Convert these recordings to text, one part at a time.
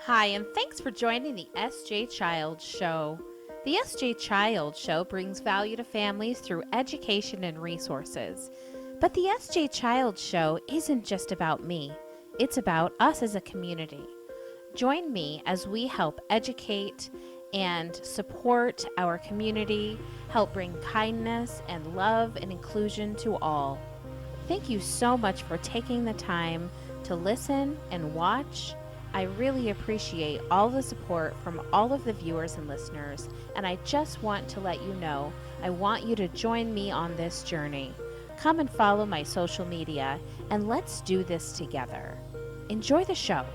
Hi, and thanks for joining the SJ Child Show. The SJ Child Show brings value to families through education and resources. But the SJ Child Show isn't just about me, it's about us as a community. Join me as we help educate and support our community, help bring kindness and love and inclusion to all. Thank you so much for taking the time to listen and watch. I really appreciate all the support from all of the viewers and listeners, and I just want to let you know I want you to join me on this journey. Come and follow my social media, and let's do this together. Enjoy the show.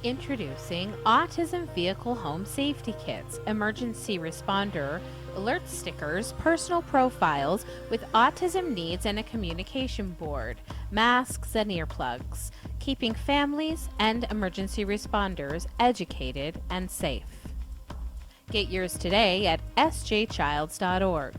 Introducing Autism Vehicle Home Safety Kits, Emergency Responder, alert stickers, personal profiles with autism needs and a communication board, masks and earplugs, keeping families and emergency responders educated and safe. Get yours today at sjchilds.org.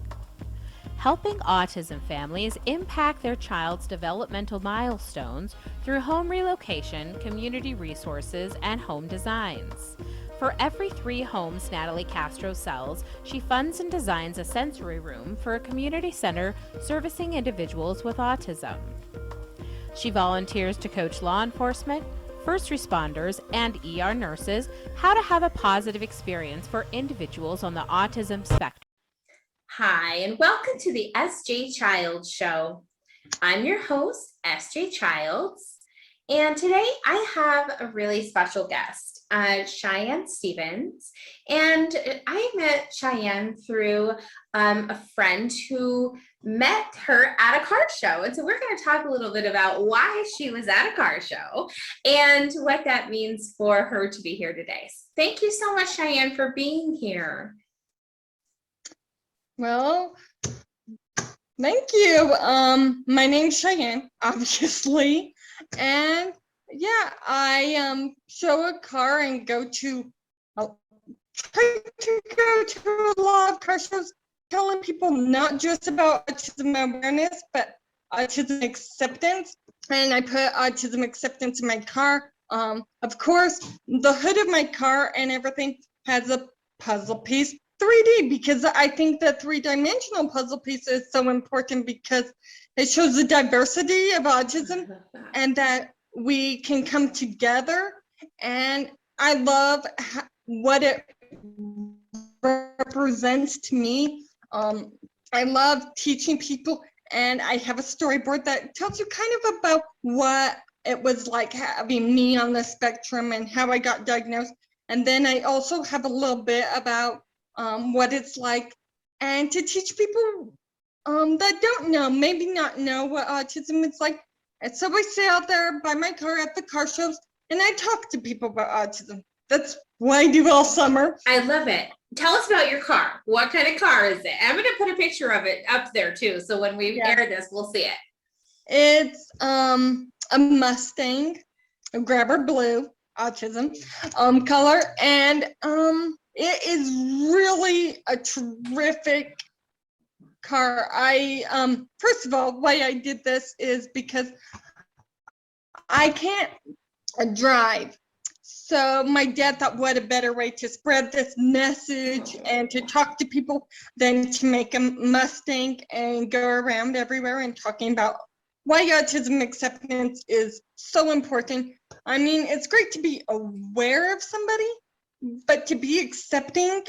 Helping autism families impact their child's developmental milestones through home relocation, community resources, and home designs. For every 3 homes Natalie Castro sells, she funds and designs a sensory room for a community center servicing individuals with autism. She volunteers to coach law enforcement, first responders, and ER nurses how to have a positive experience for individuals on the autism spectrum. Hi, and welcome to the SJ Child Show. I'm your host, SJ Childs, and today I have a really special guest, Cheyenne Stevens. And I met Cheyenne through a friend who met her at a car show. And so we're going to talk a little bit about why she was at a car show and what that means for her to be here today. Thank you so much, Cheyenne, for being here. Well, thank you. My name's Cheyenne, obviously, and yeah, I show a car and try to go to a lot of car shows, telling people not just about autism awareness, but autism acceptance. And I put autism acceptance in my car. Of course, the hood of my car and everything has a puzzle piece. 3D, because I think the 3-dimensional puzzle piece is so important because it shows the diversity of autism and that we can come together. And I love what it represents to me. I love teaching people, and I have a storyboard that tells you kind of about what it was like having me on the spectrum and how I got diagnosed. And then I also have a little bit about what it's like, and to teach people that don't know, maybe not know what autism is like. And so I stay out there by my car at the car shows, and I talk to people about autism. That's what I do all summer. I love it. Tell us about your car. What kind of car is it? I'm going to put a picture of it up there too, so when we air this, we'll see it. It's a Mustang, a Grabber Blue, autism color, and it is really a terrific car. First of all, why I did this is because I can't drive. So my dad thought, what a better way to spread this message and to talk to people than to make a Mustang and go around everywhere and talking about why autism acceptance is so important. I mean, it's great to be aware of somebody, but to be accepting,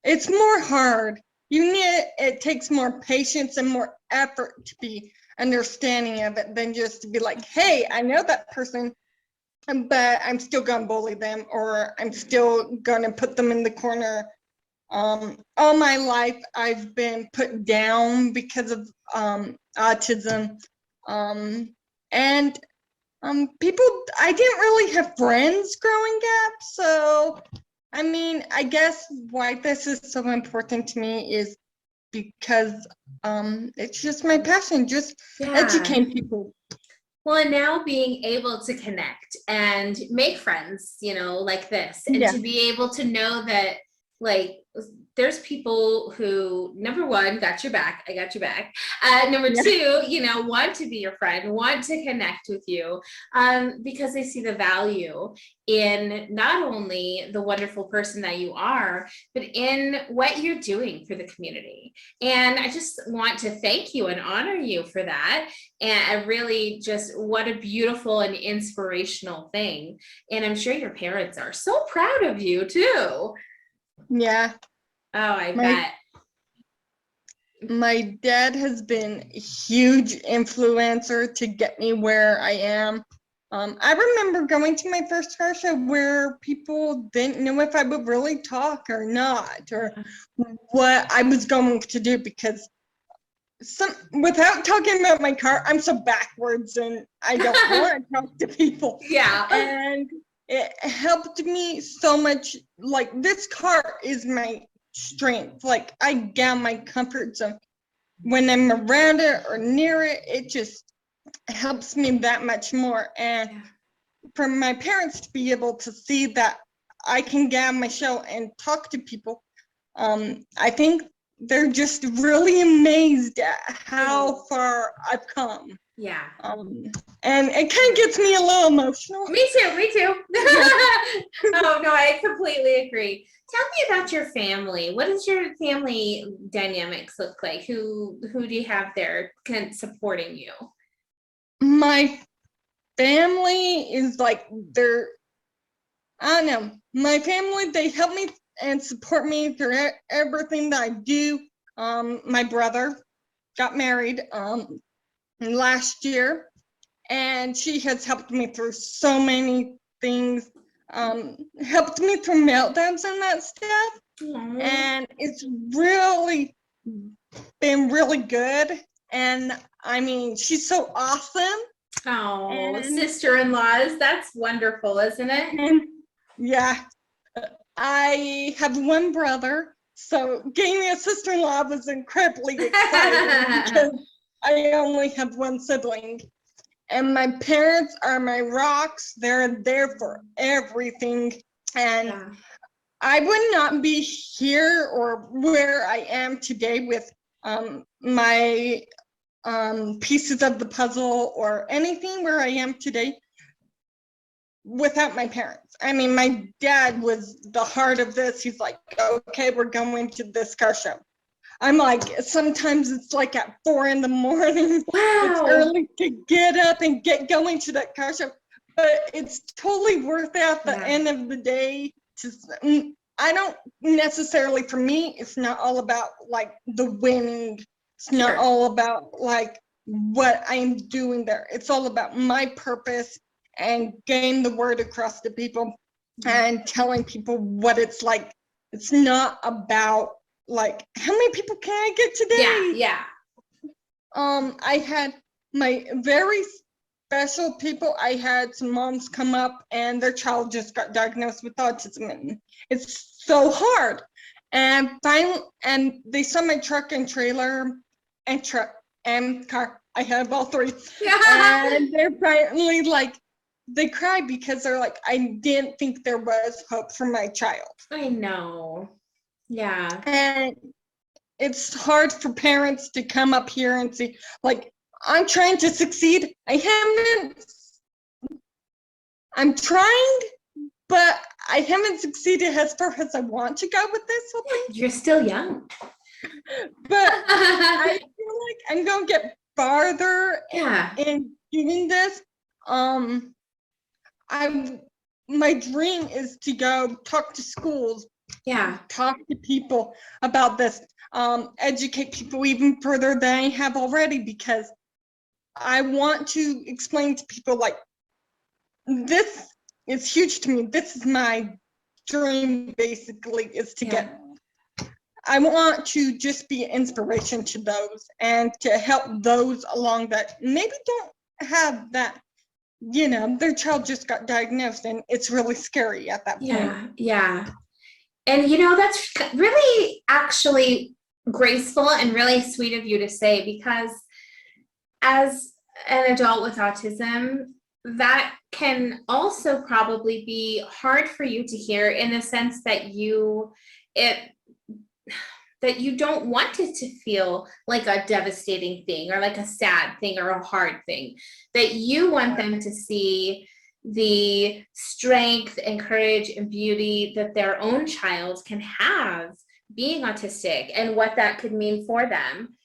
it's more hard. It takes more patience and more effort to be understanding of it than just to be like, hey, I know that person, but I'm still gonna bully them, or I'm still gonna put them in the corner. All my life I've been put down because of autism, and people, I didn't really have friends growing up. So I mean, I guess why this is so important to me is because it's just my passion, just educating people. Well, and now being able to connect and make friends, like this, and to be able to know that, like, there's people who, number one, got your back. I got your back. Number Yeah. two, want to be your friend, want to connect with you, because they see the value in not only the wonderful person that you are, but in what you're doing for the community. And I just want to thank you and honor you for that. And I really just, what a beautiful and inspirational thing. And I'm sure your parents are so proud of you too. Yeah. Oh, I My bet. my dad has been a huge influencer to get me where I am. I remember going to my first car show where people didn't know if I would really talk or not, or what I was going to do, because without talking about my car, I'm so backwards and I don't want to talk to people. Yeah. And it helped me so much. Like, this car is my strength. Like, I get out my comfort zone. When I'm around it or near it, it just helps me that much more. And for my parents to be able to see that I can get on my shell and talk to people, I think they're just really amazed at how far I've come. Yeah. And it kind of gets me a little emotional. Me too. Oh, no, I completely agree. Tell me about your family. What does your family dynamics look like? Who do you have there supporting you? My family is like, I don't know. My family, they help me and support me through everything that I do. My brother got married last year, and she has helped me through so many things. Helped me through meltdowns and that stuff. Aww. And it's really been really good. And I mean, she's so awesome. Oh, And sister-in-laws, that's wonderful, isn't it? And yeah, I have one brother, so getting me a sister-in-law was incredibly exciting because I only have one sibling. And my parents are my rocks. They're there for everything. And I would not be here or where I am today with my pieces of the puzzle or anything where I am today without my parents. I mean, my dad was the heart of this. He's like, okay, we're going to this car show. I'm like, sometimes it's like at 4 a.m. Wow. It's early to get up and get going to that car show, but it's totally worth it at the end of the day. I don't necessarily, for me, it's not all about like the winning. It's not all about like what I'm doing there. It's all about my purpose and getting the word across to people and telling people what it's like. It's not about like, how many people can I get today? Yeah. I had my very special people. I had some moms come up and their child just got diagnosed with autism, and it's so hard. And finally, and they saw my truck and trailer and car. I have all three. And they're finally like, they cried because they're like, I didn't think there was hope for my child. I know. Yeah. And it's hard for parents to come up here and see, like, I'm trying to succeed. I'm trying, but I haven't succeeded as far as I want to go with this whole thing. You're still young. But I feel like I'm going to get farther in doing this. My dream is to go talk to schools, talk to people about this, educate people even further than I have already, because I want to explain to people like, this is huge to me. This is my dream, basically, is to get, I want to just be an inspiration to those and to help those along that maybe don't have that, their child just got diagnosed and it's really scary at that point. Yeah. And that's really actually graceful and really sweet of you to say, because as an adult with autism, that can also probably be hard for you to hear, in the sense that that you don't want it to feel like a devastating thing or like a sad thing or a hard thing, that you want them to see the strength and courage and beauty that their own child can have being autistic and what that could mean for them.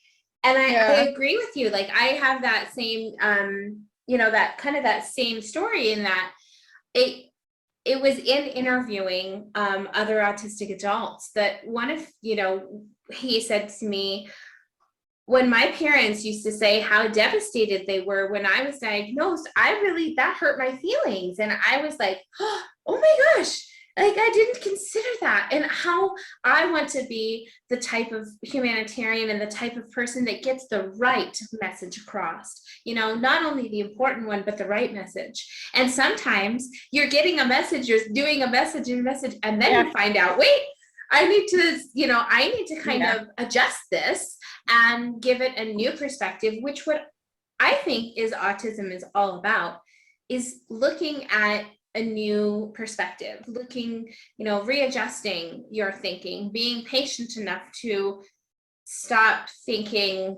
And I agree with you. Like I have that same, that kind of that same story in that it was in interviewing other autistic adults that one of, he said to me, when my parents used to say how devastated they were when I was diagnosed, that hurt my feelings. And I was like, oh my gosh, like I didn't consider that. And how I want to be the type of humanitarian and the type of person that gets the right message across, not only the important one, but the right message. And sometimes you're getting a message, you're doing a message, and then you find out, wait, I need to kind of adjust this and give it a new perspective, which what I think is autism is all about, is looking at a new perspective, readjusting your thinking, being patient enough to stop thinking.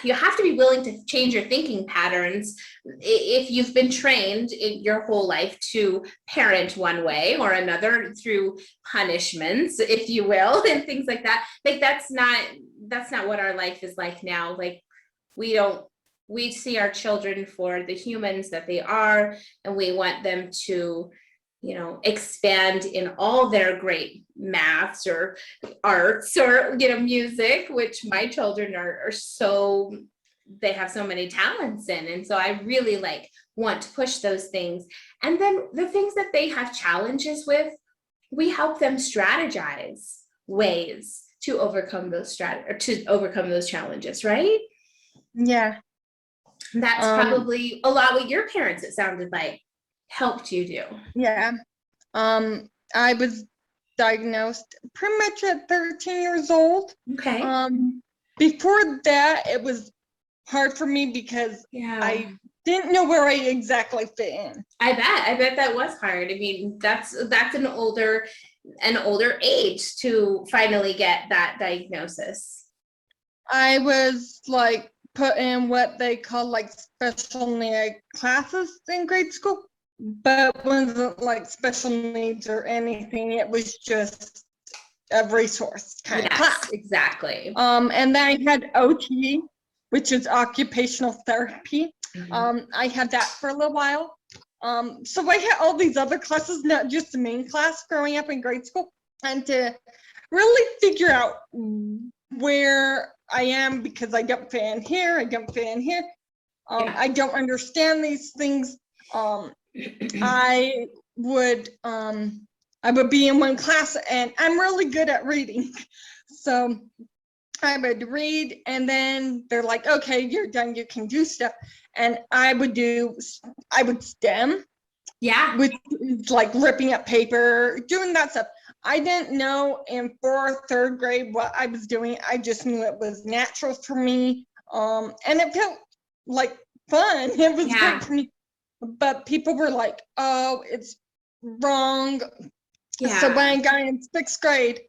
You have to be willing to change your thinking patterns if you've been trained in your whole life to parent one way or another through punishments, if you will, and things like that. Like that's not what our life is like now. Like we see our children for the humans that they are, and we want them to expand in all their great maths or arts or music, which my children are so, they have so many talents in. And so I really want to push those things. And then the things that they have challenges with, we help them strategize ways to overcome those challenges, right? Yeah. That's probably a lot what your parents, it sounded like, helped you do. Yeah. I was diagnosed pretty much at 13 years old. Okay. Before that, it was hard for me because I didn't know where I exactly fit in. I bet that was hard. I mean, that's an older age to finally get that diagnosis. I was put in what they call special need classes in grade school, but it wasn't special needs or anything. It was just a resource kind of class. Exactly. And then I had OT, which is occupational therapy. Mm-hmm. I had that for a little while. So I had all these other classes, not just the main class growing up in grade school, and to really figure out where I am, because I don't fit in here, I don't fit in here. I don't understand these things. I would be in one class, and I'm really good at reading. So I would read, and then they're like, okay, you're done, you can do stuff. And I would STEM. Yeah. Which is ripping up paper, doing that stuff. I didn't know in 4th, 3rd grade what I was doing. I just knew it was natural for me. And it felt like fun. It was great for me. But people were like, oh, it's wrong. Yeah. So when I got in 6th grade,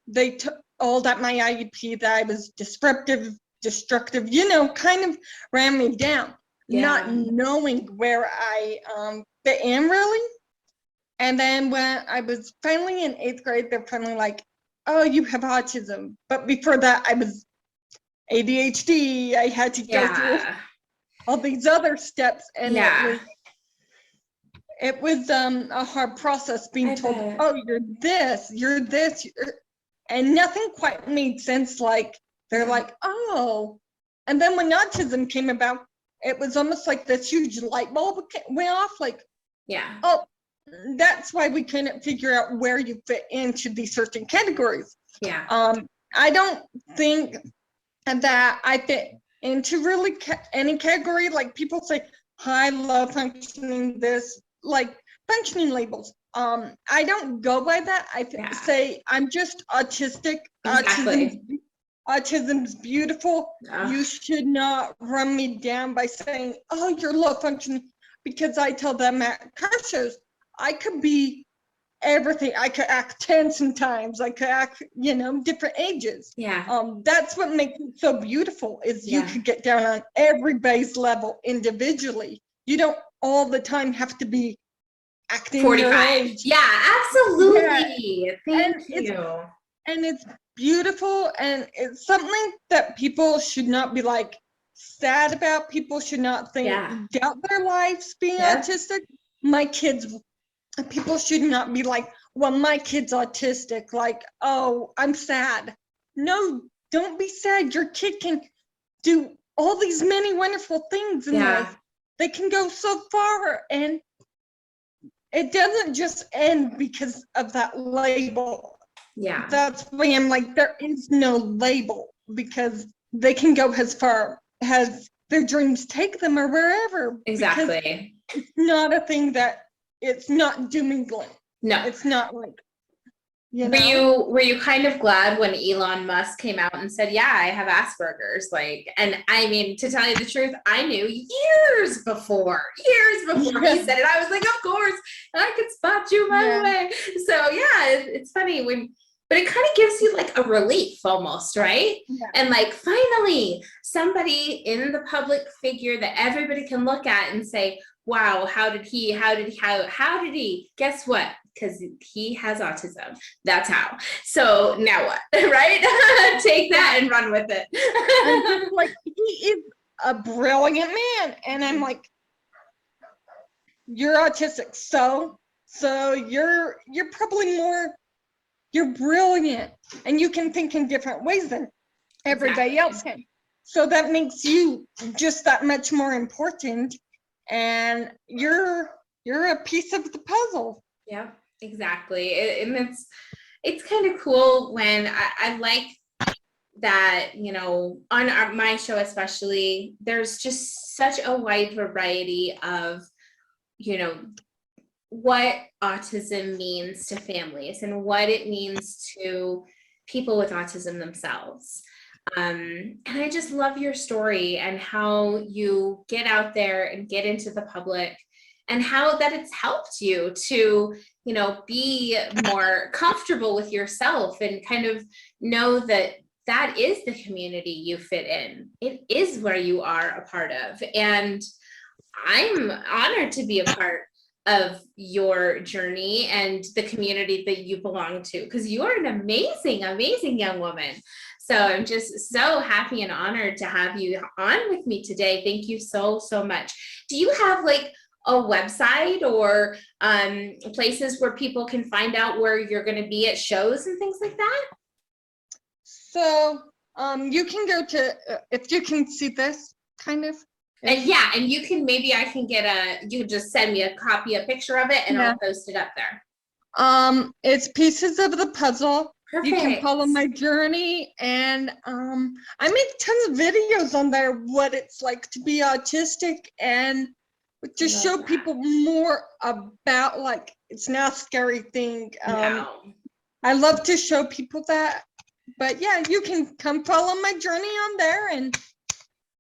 they took all that my IEP that I was destructive, kind of ran me down. Not knowing where I fit in really. And then when I was finally in 8th grade, they're finally like, oh, you have autism. But before that, I was ADHD. I had to go through all these other steps. And it was a hard process being told, oh, you're this, and nothing quite made sense. They're like, oh. And then when autism came about, it was almost like this huge light bulb went off. Oh, that's why we couldn't figure out where you fit into these certain categories. Yeah. I don't think that I fit into really any category. People say high, low functioning, this, functioning labels. I don't go by that. I say I'm just autistic. Exactly. Autism's beautiful. You should not run me down by saying, oh, you're low functioning, because I tell them at car shows, I could be everything. I could act 10 sometimes. I could act, different ages. Yeah. That's what makes it so beautiful is you could get down on everybody's level individually. You don't all the time have to be acting 45. your age. Yeah, absolutely. Yeah. Thank you. And it's beautiful, and it's something that people should not be like sad about. People should not doubt their lives being autistic. My kids, people should not be like, well, my kid's autistic, like, oh, I'm sad. No, don't be sad. Your kid can do all these many wonderful things in life. They can go so far, and it doesn't just end because of that label. Yeah. That's why I'm like, there is no label, because they can go as far as their dreams take them or wherever. Exactly. It's not a thing that, it's not doom and gloom. No. It's not like, Were you kind of glad when Elon Musk came out and said, yeah, I have Asperger's? Like, and I mean, to tell you the truth, I knew years before he said it. I was like, of course, I could spot you right away. So yeah, it's funny but it kind of gives you like a relief almost, right? Yeah. And like, finally, somebody in the public figure that everybody can look at and say, wow, how did he, guess what? Because he has autism. That's how. So now what, right? Take that and run with it. And like, he is a brilliant man. And I'm like, you're autistic. So you're probably you're brilliant, and you can think in different ways than everybody else can. So that makes you just that much more important, and you're a piece of the puzzle. Yeah, exactly. And it's kind of cool when I like that, on my show especially, there's just such a wide variety of, what autism means to families and what it means to people with autism themselves. And I just love your story and how you get out there and get into the public, and how that it's helped you to, be more comfortable with yourself and kind of know that that is the community you fit in. It is where you are a part of. And I'm honored to be a part of your journey and the community that you belong to, because you are an amazing, amazing young woman. So I'm just so happy and honored to have you on with me today. Thank you so, so much. Do you have like a website or places where people can find out where you're going to be at shows and things like that? So you can go to, if you can see this kind of. And you can, maybe I can you can just send me a picture of it, and I'll post it up there. It's Pieces of the Puzzle. Perfect. You can follow my journey, and I make tons of videos on there, what it's like to be autistic, and to show people more about, like, it's not a scary thing. I love to show people that, but yeah, you can come follow my journey on there. And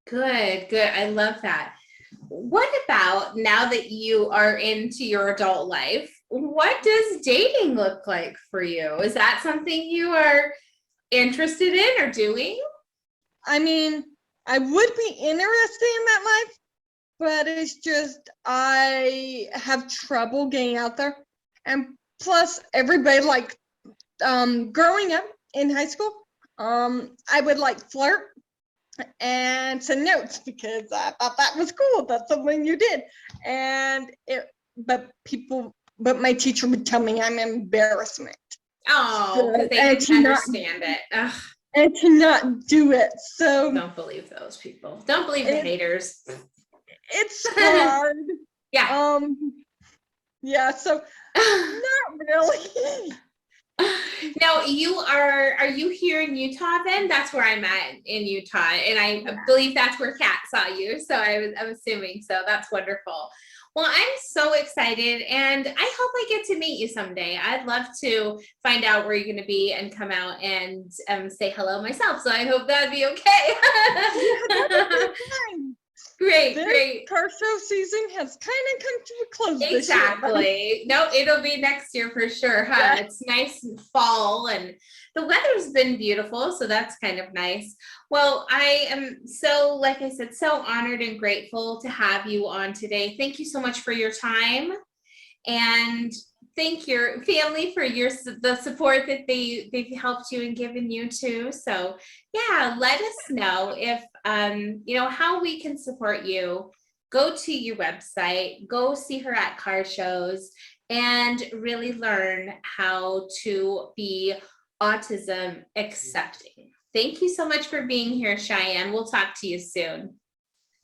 Good. I love that. What about now that you are into your adult life, what does dating look like for you? Is that something you are interested in or doing? I mean, I would be interested in that life, but it's just, I have trouble getting out there. And plus, everybody, like, growing up in high school, I would like flirt and send notes because I thought that was cool. That's something you did. But my teacher would tell me I'm an embarrassment. Oh, because they didn't understand it. Ugh. And to not do it. So don't believe those people. Don't believe the haters. It's hard. Yeah. Yeah, so not really. Now are you here in Utah then? That's where I'm at, in Utah. And I believe that's where Kat saw you. So I'm assuming, so that's wonderful. Well, I'm so excited, and I hope I get to meet you someday. I'd love to find out where you're going to be and come out and say hello myself. So I hope that'd be okay. Yeah, that'd be fine. Great, This great. car show season has kind of come to a close this year. Exactly. No, it'll be next year for sure, huh? Yeah. It's nice and fall and the weather's been beautiful, so that's kind of nice. Well, I am so, like I said, so honored and grateful to have you on today. Thank you so much for your time, and thank your family for the support that they've helped you and given you too. So yeah, let us know if how we can support you. Go to your website, go see her at car shows, and really learn how to be autism accepting. Thank you so much for being here, Cheyenne. We'll talk to you soon.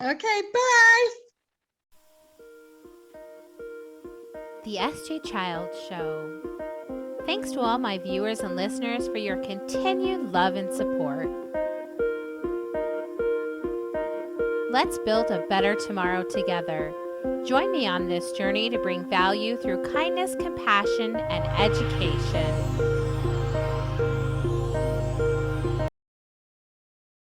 Okay, bye. The SJ Child Show. Thanks to all my viewers and listeners for your continued love and support. Let's build a better tomorrow together. Join me on this journey to bring value through kindness, compassion, and education.